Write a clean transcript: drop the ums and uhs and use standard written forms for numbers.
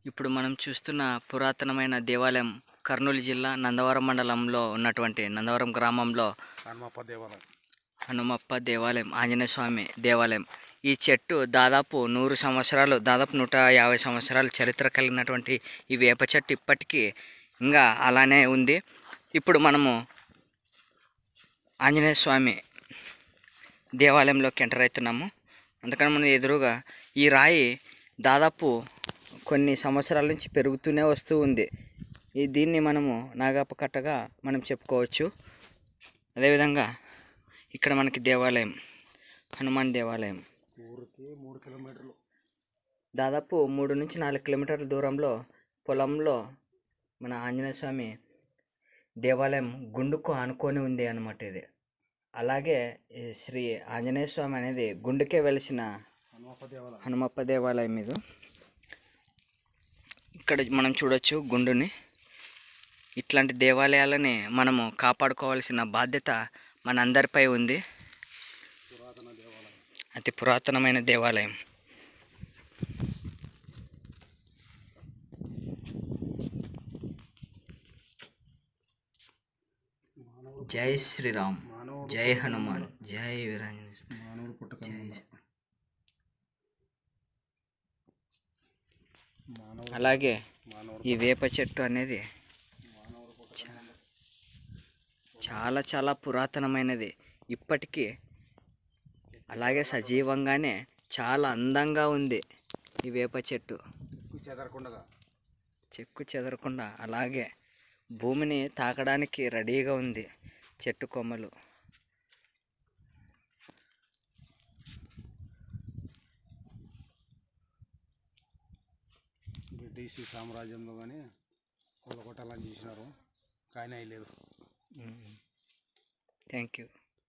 ఇప్పుడు మనం చూస్తున్న పురాతనమైన దేవాలయం కర్నూలు జిల్లా నందవరం మండలంలో ఉన్నటువంటి నందవరం గ్రామంలో హనుమప్ప దేవాలయం ఆంజనేయ స్వామి దేవాలయం. ఈ చెట్టు దాదాపు 100 సంవత్సరాలు, దాదాపు 150 సంవత్సరాల చరిత్ర కలిగినటువంటి ఈ వేప చెట్టు ఇప్పటికీ ఇంకా అలానే ఉంది. ఇప్పుడు మనము ఆంజనేయ స్వామి దేవాలయంలోకి ఎంటర్ అవుతున్నాము. అందుకని మన ఎదురుగా ఈ రాయి దాదాపు కొన్ని సంవత్సరాల నుంచి పెరుగుతూనే వస్తూ ఉంది. దీన్ని మనము నాగపకట్టగా మనం చెప్పుకోవచ్చు. అదేవిధంగా ఇక్కడ మనకి దేవాలయం, హనుమాన్ దేవాలయం దాదాపు 3 నుంచి 4 కిలోమీటర్ల దూరంలో పొలంలో మన ఆంజనేయ స్వామి దేవాలయం గుండుకు ఆనుకొని ఉంది అన్నమాట ఇది. అలాగే శ్రీ ఆంజనేయ స్వామి అనేది గుండుకే వెలిసిన హనుమప్ప దేవాలయం ఇది. ఇక్కడ మనం చూడొచ్చు గుండుని. ఇట్లాంటి దేవాలయాలని మనము కాపాడుకోవాల్సిన బాధ్యత మనందరిపై ఉంది. అతి పురాతనమైన దేవాలయం. జై శ్రీరామ్, జై హనుమాన్, జై వీరాంజనేయ. అలాగే ఈ వేప చెట్టు అనేది చాలా చాలా పురాతనమైనది. ఇప్పటికీ అలాగే సజీవంగానే చాలా అందంగా ఉంది ఈ వేప చెట్టు. చెక్కు చెదరకుండా అలాగే భూమిని తాకడానికి రెడీగా ఉంది చెట్టు కొమ్మలు. బ్రిటిష్ సామ్రాజ్యంలో కానీ కొల్లగొట్టాలని చేసినారు, కానీ అయ్యలేదు. Thank you.